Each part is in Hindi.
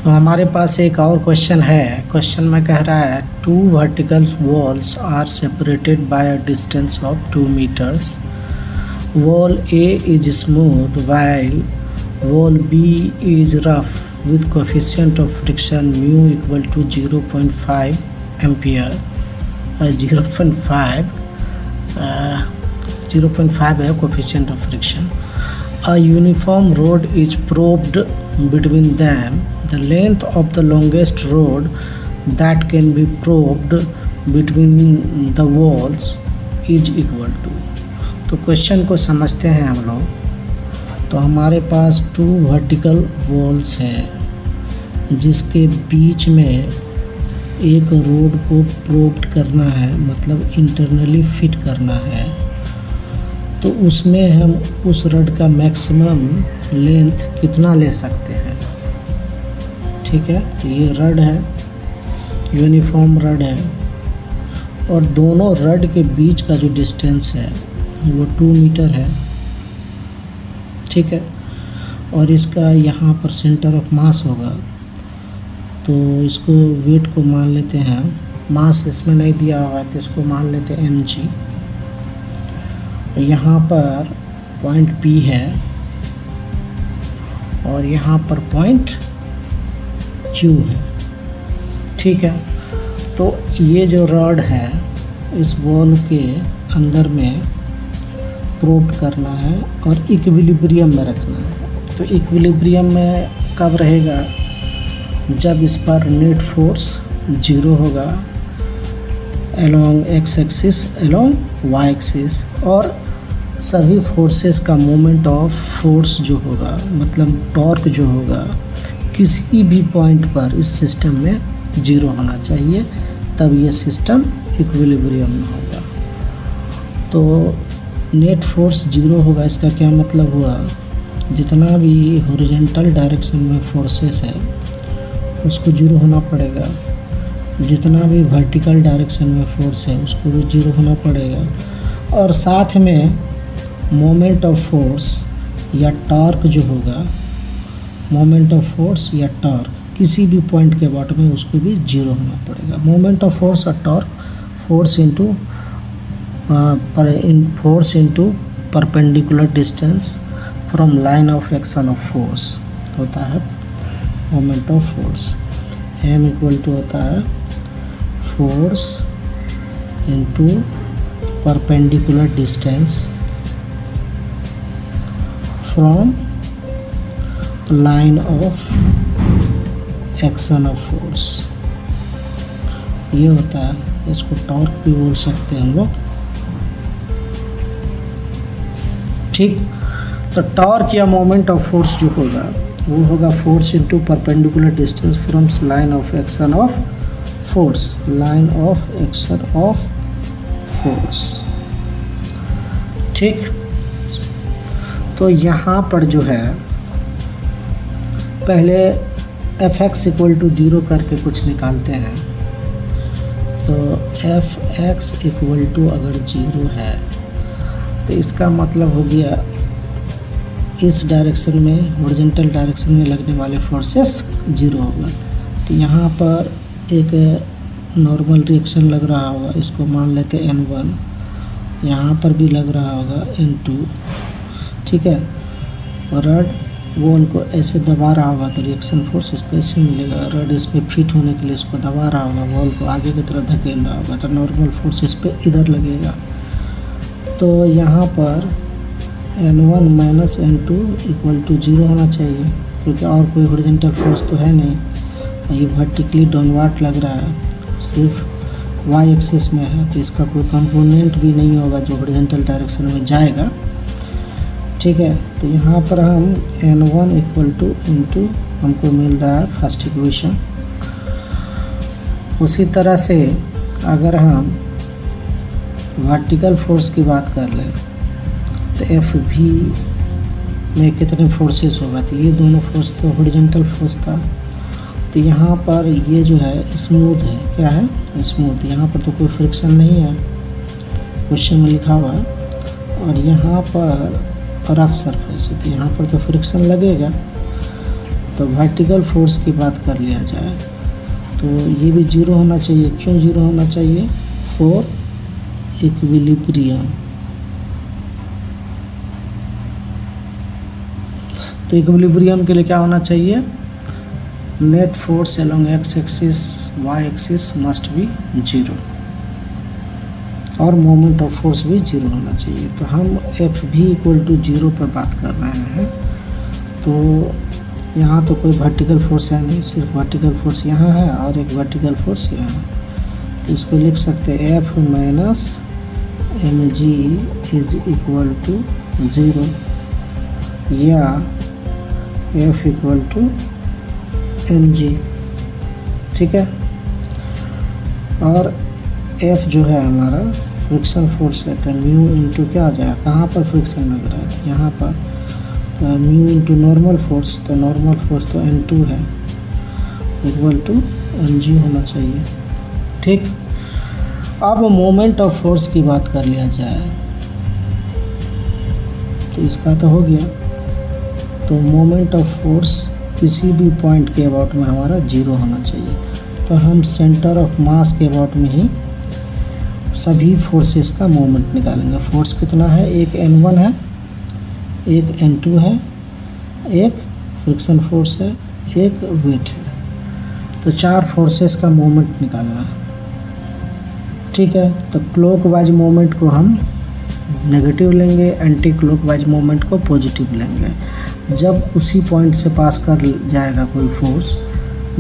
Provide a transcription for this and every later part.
तो हमारे पास एक और क्वेश्चन है। क्वेश्चन में कह रहा है 2 vertical walls are separated by a distance of 2 meters. Wall A is smooth while wall B is rough with coefficient of friction mu equal to 0.5 ampere. 0.5 है coefficient of friction. A uniform rod is probed between them. The length of the longest rod that can be probed between the walls is equal to. तो क्वेश्चन को समझते हैं हम लोग। तो हमारे पास 2 वर्टिकल वॉल्स हैं जिसके बीच में एक रोड को प्रोब्ड करना है, मतलब इंटरनली फिट करना है। तो उसमें हम उस रड का मैक्सिमम लेंथ कितना ले सकते हैं। ठीक है, तो ये रड है, यूनिफॉर्म रड है, और दोनों रड के बीच का जो डिस्टेंस है वो 2 मीटर है। ठीक है, और इसका यहाँ पर सेंटर ऑफ मास होगा, तो इसको वेट को मान लेते हैं, मास इसमें नहीं दिया हुआ है तो इसको मान लेते हैं mg। यहाँ पर पॉइंट P है और यहाँ पर पॉइंट Q है। ठीक है, तो ये जो रॉड है इस बॉल के अंदर में प्रोब करना है और इक्विलिब्रियम में रखना है। तो इक्विलिब्रियम में कब रहेगा, जब इस पर नेट फोर्स 0 होगा along x axis along y axis, और सभी फोर्सेस का मोमेंट ऑफ फोर्स जो होगा, मतलब टॉर्क जो होगा, किसी भी पॉइंट पर इस सिस्टम में 0 होना चाहिए, तब ये सिस्टम इक्विलिब्रियम में होगा। तो नेट फोर्स 0 होगा, इसका क्या मतलब हुआ, जितना भी हॉरिजॉन्टल डायरेक्शन में फोर्सेस है उसको 0 होना पड़ेगा, जितना भी वर्टिकल डायरेक्शन में फोर्स है उसको भी 0 होना पड़ेगा, और साथ में मोमेंट ऑफ फोर्स या टॉर्क जो होगा, मोमेंट ऑफ फोर्स या टॉर्क किसी भी पॉइंट के बॉटम में उसको भी 0 होना पड़ेगा। मोमेंट ऑफ फोर्स और torque force into perpendicular distance from line of action of force होता है moment of force. m equal to होता है force into perpendicular distance from line of action of force, ये होता है। इसको टॉर्क भी बोल सकते हैं हम लोग। ठीक, तो टॉर्क या मोमेंट ऑफ फोर्स जो होगा वो होगा force into perpendicular distance from line of action of force, line of action of force. ठीक, तो यहाँ पर जो है पहले fx इक्वल टू 0 करके कुछ निकालते हैं। तो fx इक्वल टू अगर 0 है तो इसका मतलब हो गया इस डायरेक्शन में, हॉरिजॉन्टल डायरेक्शन में लगने वाले फोर्सेस 0 होगा। तो यहाँ पर एक नॉर्मल रिएक्शन लग रहा होगा, इसको मान लेते हैं n1, यहाँ पर भी लग रहा होगा n2। ठीक है, और रड वॉल को ऐसे दबा रहा होगा तो रिएक्शन फोर्स इस पर ऐसे मिलेगा। रड इस पर फिट होने के लिए इसको दबा रहा होगा, वॉल को आगे की तरफ धकेल रहा होगा, तो नॉर्मल फोर्स इस पर इधर लगेगा। तो यहाँ पर n1 minus n2 equal to 0 होना चाहिए, क्योंकि और कोई हॉरिजॉन्टल फोर्स तो है नहीं। ये वर्टिकली डाउनवर्ड लग रहा है, सिर्फ y एक्सिस में है, तो इसका कोई कंपोनेंट भी नहीं होगा जो हॉरिजॉन्टल डायरेक्शन में जाएगा। ठीक है, तो यहाँ पर हम n1 इक्वल टू n2 हमको मिल रहा है फर्स्ट इक्वेशन। उसी तरह से अगर हम वर्टिकल फोर्स की बात कर लें तो एफ भी में कितने फोर्सेस होगा, तो ये दोनों फोर्स तो हॉरिजॉन्टल फोर्स था। तो यहाँ पर ये जो है स्मूथ है, क्या है स्मूथ, यहाँ पर तो कोई फ्रिक्शन नहीं है, क्वेश्चन में लिखा हुआ है। और यहाँ पर रफ सरफेस है तो यहाँ पर तो फ्रिक्शन लगेगा। तो वर्टिकल फोर्स की बात कर लिया जाए तो ये भी 0 होना चाहिए। क्यों 0 होना चाहिए? For equilibrium. तो इक्विलिब्रियम के लिए क्या होना चाहिए? Net force along X axis Y axis must be 0 और मोमेंट ऑफ फोर्स भी 0 होना चाहिए। तो हम एफ भी इक्वल टू 0 पर बात कर रहे हैं। तो यहाँ तो कोई वर्टिकल फोर्स है नहीं, सिर्फ वर्टिकल फोर्स यहाँ है और एक वर्टिकल फोर्स यहाँ है। तो इसको लिख सकते हैं F minus M G is equal to 0 या F equal to M G. ठीक है। और एफ जो है हमारा फ्रिक्शन फोर्स है तो म्यू इंटू क्या आ जाएगा? कहाँ पर फ्रिक्शन लग रहा है? यहाँ पर। म्यू इंटू नॉर्मल फोर्स, तो नॉर्मल फोर्स तो N2 है इक्वल टू mg होना चाहिए। ठीक। अब मोमेंट ऑफ फोर्स की बात कर लिया जाए तो इसका तो हो गया। तो मोमेंट ऑफ फोर्स किसी भी पॉइंट के अबाउट में हमारा 0 होना चाहिए। तो हम सेंटर ऑफ मास के अबाउट में ही सभी फोर्सेस का मोमेंट निकालेंगे। फोर्स कितना है? एक N1 है, एक N2 है, एक फ्रिक्शन फोर्स है, एक वेट है। तो 4 फोर्सेस का मोमेंट निकालना है। ठीक है। तो क्लॉकवाइज मोमेंट को हम नेगेटिव लेंगे, एंटी क्लॉकवाइज मोमेंट को पॉजिटिव लेंगे। जब उसी पॉइंट से पास कर जाएगा कोई फोर्स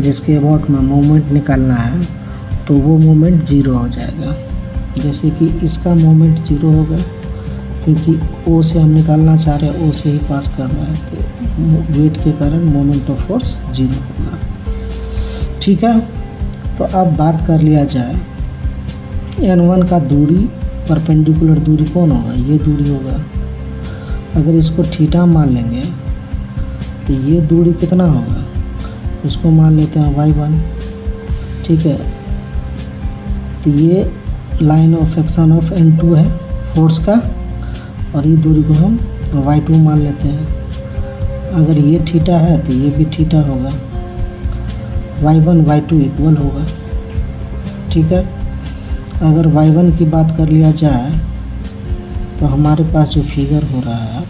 जिसके अबाउट में मोमेंट निकालना है तो वो मोमेंट 0 हो जाएगा। जैसे कि इसका मोमेंट 0 होगा क्योंकि ओ से हम निकालना चाह रहे हैं, ओ से ही पास कर रहा है तो वेट के कारण मोमेंट ऑफ फोर्स 0 होगा। ठीक है। तो अब बात कर लिया जाए N1 का दूरी, परपेंडिकुलर दूरी कौन होगा? ये दूरी होगा। अगर इसको थीटा मान लेंगे तो ये दूरी कितना होगा? इसको मान लेते हैं y1। ठीक है। तो ये line of action of N2 है फोर्स का और ये दूरी को हम y2 मान लेते हैं। अगर ये थीटा है तो ये भी थीटा होगा। y1 y2 इक्वल होगा। ठीक है। अगर y1 की बात कर लिया जाए तो हमारे पास जो फिगर हो रहा है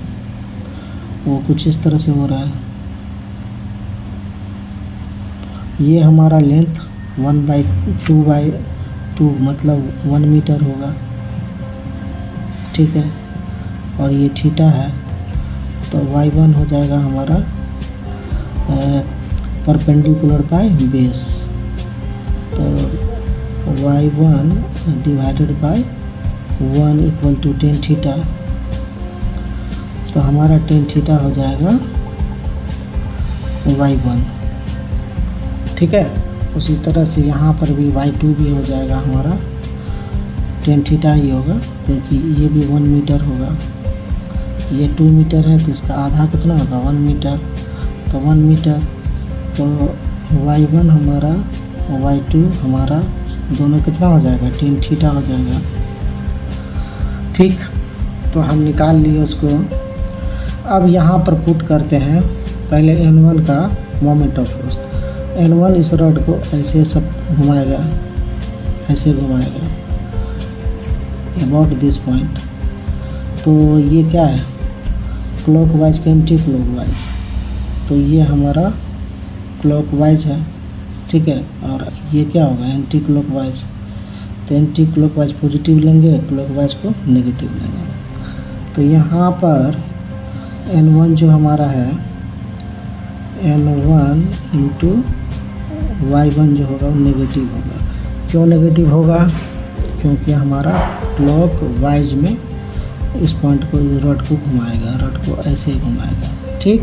वो कुछ इस तरह से हो रहा है। ये हमारा लेंथ 1/2 मतलब 1 मीटर होगा। ठीक है। और ये थीटा है तो y1 हो जाएगा हमारा परपेंडिकुलर बाय बेस। तो y1 divided by 1 equal to tan theta. तो हमारा tan थीटा हो जाएगा y1। ठीक है। उसी तरह से यहाँ पर भी y2 भी हो जाएगा हमारा tan थीटा ही होगा क्योंकि ये भी 1 मीटर होगा। ये 2 मीटर है तो इसका आधा कितना होगा? 1 मीटर। तो 1 मीटर तो y1 हमारा y2 हमारा दोनों कितना हो जाएगा? tan थीटा हो जाएगा। ठीक। तो हम निकाल लिए उसको। अब यहाँ पर पुट करते हैं पहले N1 का मोमेंट ऑफ फोर्स। N1 इस रॉड को ऐसे सब घुमाएगा, ऐसे घुमाएगा अबाउट दिस पॉइंट। तो ये क्या है? क्लॉकवाइज का एंटी क्लॉकवाइज। तो ये हमारा क्लॉकवाइज है। ठीक है। और ये क्या होगा? Anti clockwise. तो एंटी क्लॉकवाइज पॉजिटिव लेंगे, क्लॉकवाइज को नेगेटिव लेंगे। तो यहाँ पर N1 जो हमारा है N1 इंटू y1 जो होगा वो नेगेटिव होगा। क्यों नेगेटिव होगा? क्योंकि हमारा क्लॉक वाइज में इस पॉइंट को, इस रॉड को घुमाएगा, रॉड को ऐसे ही घुमाएगा। ठीक।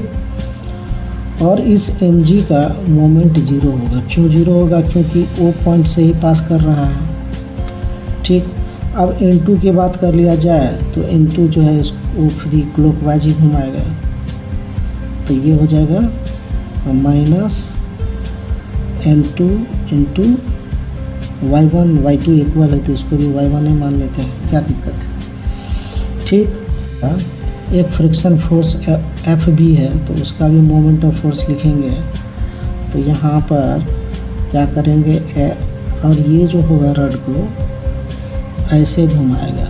और इस mg का मोमेंट 0 होगा। क्यों 0 होगा? क्योंकि ओ पॉइंट से ही पास कर रहा है। ठीक। अब N2 की बात कर लिया जाए तो N2 जो है इसको फ्री क्लॉकवाइज ही घुमाएगा। तो ये हो जाएगा minus N2 into y1 y2 equal है तो इसको भी y1 ही मान लेते हैं, क्या दिक्कत है। ठीक। एक फ्रिक्शन फोर्स एफ बी है, तो उसका भी मोमेंट ऑफ फोर्स लिखेंगे। तो यहाँ पर क्या करेंगे, और ये जो होगा रड को ऐसे घुमाएगा,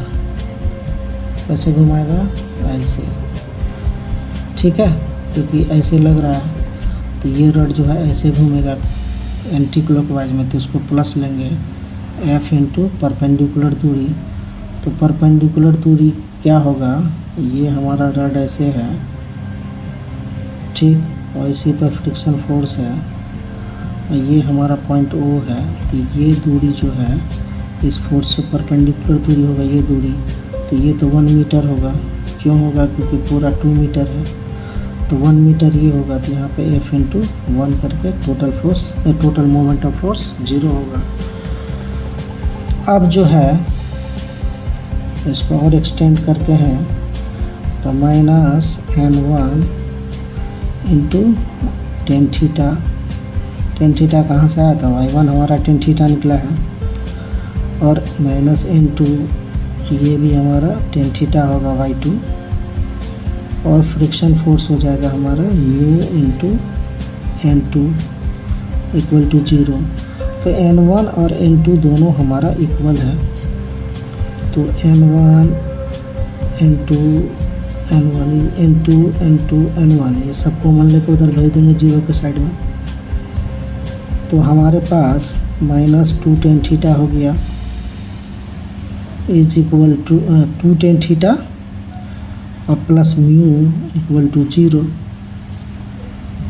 कैसे घुमाएगा, ऐसे, ठीक है, क्योंकि ऐसे लग रहा है। तो ये रड जो है ऐसे घूमेगा एंटी क्लॉकवाइज में, तो इसको प्लस लेंगे एफ इंटू परपेंडिकुलर दूरी। तो परपेंडिकुलर दूरी क्या होगा, ये हमारा रड ऐसे है, ठीक, और इसी पर फ्रिक्शन फोर्स है, ये हमारा पॉइंट ओ है। तो ये दूरी जो है इस फोर्स से परपेंडिकुलर दूरी होगा ये दूरी, तो ये तो 1 मीटर होगा। क्यों होगा, क्योंकि पूरा 2 मीटर है, तो 1 मीटर ये होगा। तो यहाँ पे एफ इंटू 1 करके total force, total moment of force 0 होगा। अब जो है इसको और एक्सटेंड करते हैं, तो minus n1 into tan theta. Tan theta कहाँ से आया था, y1 हमारा टेन थीटा निकला है, और माइनस n2 ये भी हमारा टेन थीटा होगा y2, और फ्रिक्शन फोर्स हो जाएगा हमारा u into n2 equal to 0। तो n1 और n2 दोनों हमारा इक्वल है, तो n1 n2 n1 n2 n2 n1 ये सबको मान लेकर उधर भेज देंगे 0 के साइड में। तो हमारे पास माइनस 2 टेन थीटा हो गया is equal to 2 tan theta और प्लस म्यू इक्वल टू 0,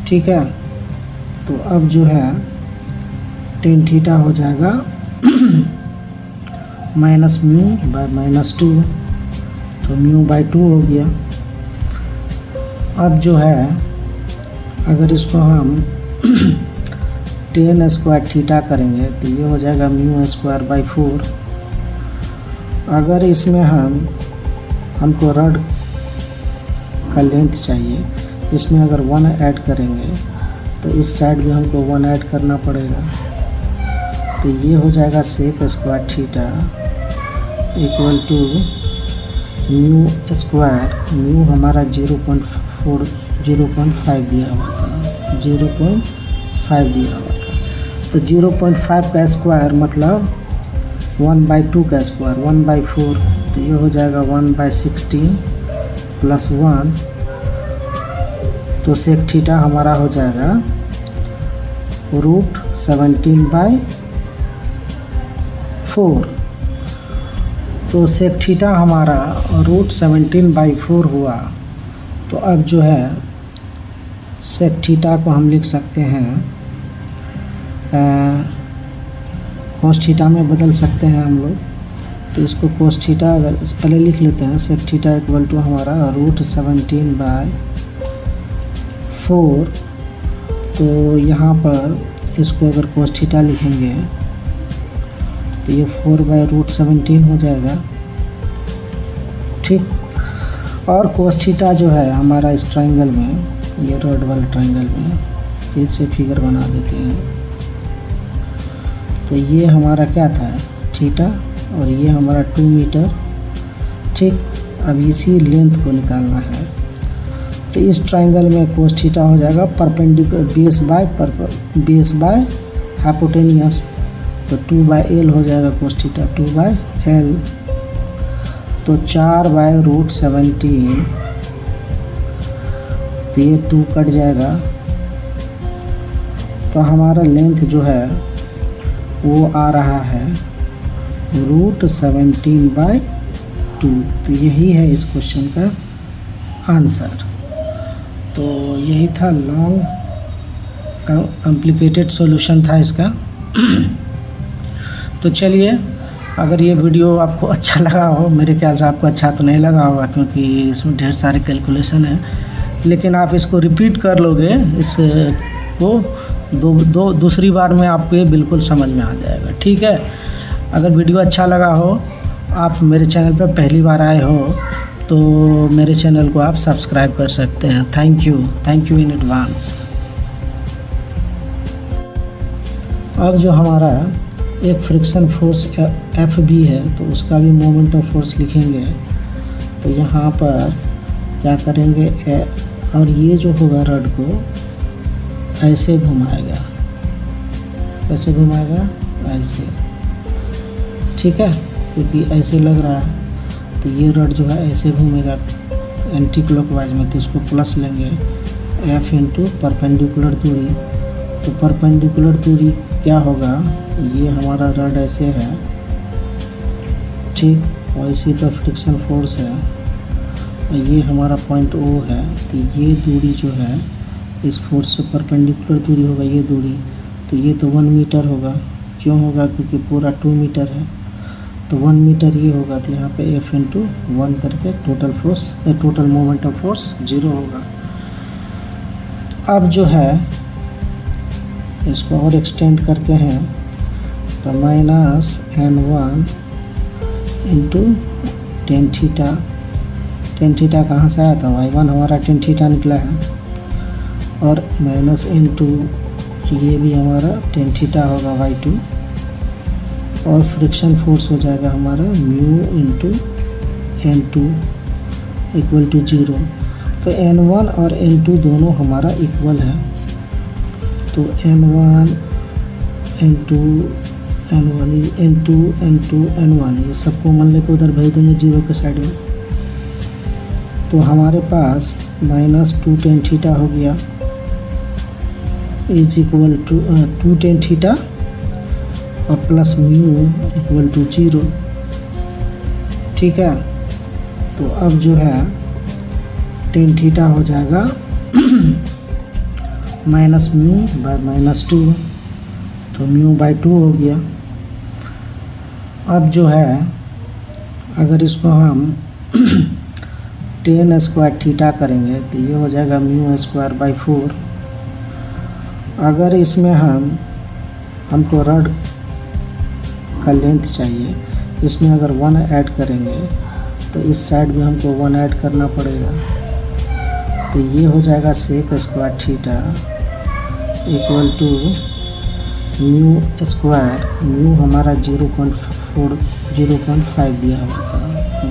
ठीक है। तो अब जो है टेन थीटा हो जाएगा माइनस म्यू बाय माइनस 2, तो म्यू बाय 2 हो गया। अब जो है अगर इसको हम टेन स्क्वायर थीटा करेंगे तो ये हो जाएगा म्यू स्क्वायर बाई 4। अगर इसमें हमको रड का लेंथ चाहिए, इसमें अगर 1 ऐड करेंगे तो इस साइड भी हमको 1 ऐड करना पड़ेगा, तो ये हो जाएगा sec square theta equal to mu square. Mu हमारा 0.5 दिया हुआ था, 0.5 दिया हुआ था, तो 0.5 का स्क्वायर मतलब 1/2 का स्क्वायर 1/4, तो ये हो जाएगा 1/16 प्लस 1, तो सेक थीटा हमारा हो जाएगा √17/4। तो सेक थीटा हमारा √17/4 हुआ। तो अब जो है सेक थीटा को हम लिख सकते हैं कोस थीटा में बदल सकते हैं हम लोग। तो इसको कोस थीटा अगर पहले लिख लेते हैं, सेक थीटा इक्वल टू हमारा √17/4। तो यहाँ पर इसको अगर कोस थीटा लिखेंगे तो ये 4/√17 हो जाएगा, ठीक। और कोस थीटा जो है हमारा इस ट्रायंगल में, ये रड वाले ट्रायंगल में फिर से फिगर बना देते हैं। तो ये हमारा क्या था, थीटा, और ये हमारा 2 मीटर, ठीक। अब इसी लेंथ को निकालना है, तो इस ट्रायंगल में कोस थीटा हो जाएगा परपेंडिकुलर बेस बाय हाइपोटेनियस, तो 2/L हो जाएगा कोस थीटा 2/L, तो 4/√17, तो ये 2 कट जाएगा। तो हमारा लेंथ जो है वो आ रहा है √17/2। तो यही है इस क्वेश्चन का आंसर। तो यही था लॉन्ग कॉम्प्लिकेटेड सॉल्यूशन था इसका। तो चलिए, अगर ये वीडियो आपको अच्छा लगा हो, मेरे ख्याल से आपको अच्छा तो नहीं लगा होगा क्योंकि इसमें ढेर सारे कैलकुलेशन है, लेकिन आप इसको रिपीट कर लोगे, इसको दूसरी बार में आपको ये बिल्कुल समझ में आ जाएगा, ठीक है। अगर वीडियो अच्छा लगा हो, आप मेरे चैनल पर पहली बार आए हो, तो मेरे चैनल को आप सब्सक्राइब कर सकते हैं। Thank you in advance. अब जो हमारा एक फ्रिक्शन फोर्स एफ बी है, तो उसका भी मोमेंट ऑफ फोर्स लिखेंगे। तो यहाँ पर क्या करेंगे और ये जो होगा रड को ऐसे घुमाएगा, कैसे घुमाएगा, ऐसे, ठीक है, क्योंकि ऐसे लग रहा है तो ये रड जो है ऐसे घूमेगा एंटी क्लॉकवाइज में, तो इसको प्लस लेंगे F इंटू परपेंडिकुलर दूरी। तो परपेंडिकुलर दूरी क्या होगा, ये हमारा रड ऐसे है, ठीक, और इसी पर फ्रिक्शन फोर्स है, ये हमारा पॉइंट O है, तो ये दूरी जो है इस फोर्स से परपेंडिकुलर दूरी होगा ये दूरी, तो ये तो 1 मीटर होगा, क्यों होगा, क्योंकि पूरा 2 मीटर है, तो 1 मीटर ये होगा, तो यहाँ पे F इंटू 1 करके टोटल मोमेंट ऑफ फोर्स 0 होगा। अब जो है इसको और एक्सटेंड करते हैं, तो -N1 इंटू टेन थीटा कहाँ से आया था, y1 हमारा टेन थीटा निकला है, और -N2 ये भी हमारा टेन थीटा होगा y2, और फ्रिक्शन फोर्स हो जाएगा हमारा mu into N2 equal to 0। तो N1 और N2 दोनों हमारा इक्वल है, तो N1 N2 N1 ये सबको मान लेकर उधर भेज देंगे 0 के साइड में, तो हमारे पास -2 टेन थीटा हो गया is equal to 2 tan theta और प्लस म्यू इक्वल टू 0, ठीक है। तो अब जो है टेन थीटा हो जाएगा माइनस म्यू बाय -2, तो म्यू बाय 2 हो गया। अब जो है अगर इसको हम 10 स्क्वायर थीटा करेंगे तो ये हो जाएगा म्यू स्क्वायर बाई 4। अगर इसमें हमको रड का लेंथ चाहिए, इसमें अगर 1 ऐड करेंगे तो इस साइड भी हमको 1 ऐड करना पड़ेगा, तो ये हो जाएगा sec square theta equal to mu square, mu हमारा 0.5 दिया हुआ था,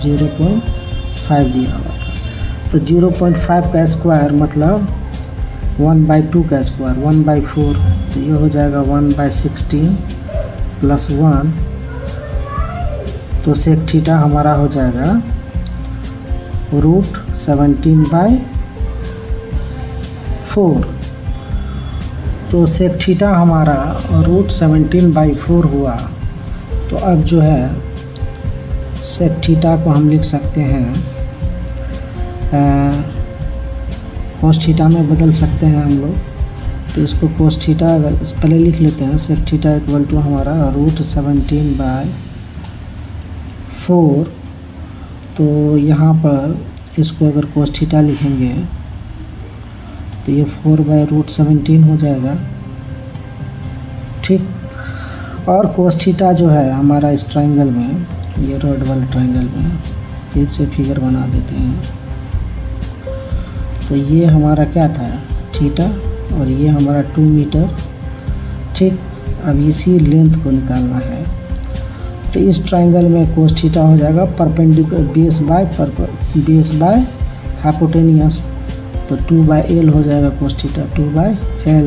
0.5 दिया हुआ था, तो 0.5 का स्क्वायर मतलब 1/2 का स्क्वायर 1/4, तो ये हो जाएगा 1/16 प्लस 1, तो सेक थीटा हमारा हो जाएगा √17/4। तो सेक थीटा हमारा √17/4 हुआ। तो अब जो है सेक थीटा को हम लिख सकते हैं कोस थीटा में बदल सकते हैं हम लोग, तो इसको कोस थीटा पहले लिख लेते हैं, सेक थीटा इक्वल टू हमारा √17/4। तो यहाँ पर इसको अगर कोस थीटा लिखेंगे तो ये 4/√17 हो जाएगा, ठीक। और कोस थीटा जो है हमारा इस ट्रायंगल में, ये रॉड वाले ट्रायंगल में फिर से फिगर बना देते हैं, तो ये हमारा क्या था थीटा और ये हमारा 2 मीटर, ठीक। अब इसी लेंथ को निकालना है, तो इस ट्रायंगल में कोस थीटा हो जाएगा परपेंडिकुलर बेस बाय हाइपोटेनियस, तो 2/L हो जाएगा कोस थीटा 2/L,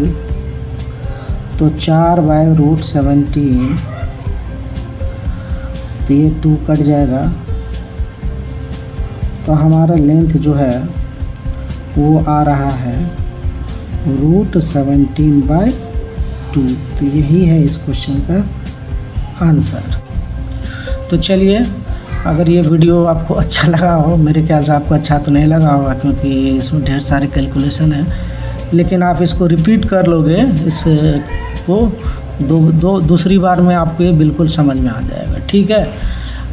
तो 4/√17, तो ये 2 कट जाएगा, तो हमारा लेंथ जो है वो आ रहा है √17/2। तो यही है इस क्वेश्चन का आंसर। तो चलिए, अगर ये वीडियो आपको अच्छा लगा हो, मेरे ख्याल से आपको अच्छा तो नहीं लगा होगा क्योंकि इसमें ढेर सारे कैलकुलेशन है, लेकिन आप इसको रिपीट कर लोगे, इसको दूसरी बार में आपको ये बिल्कुल समझ में आ जाएगा, ठीक है।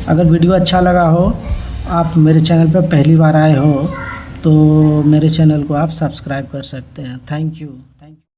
अगर वीडियो अच्छा लगा हो, आप मेरे चैनल पर पहली बार आए हो, तो मेरे चैनल को आप सब्सक्राइब कर सकते हैं। Thank you.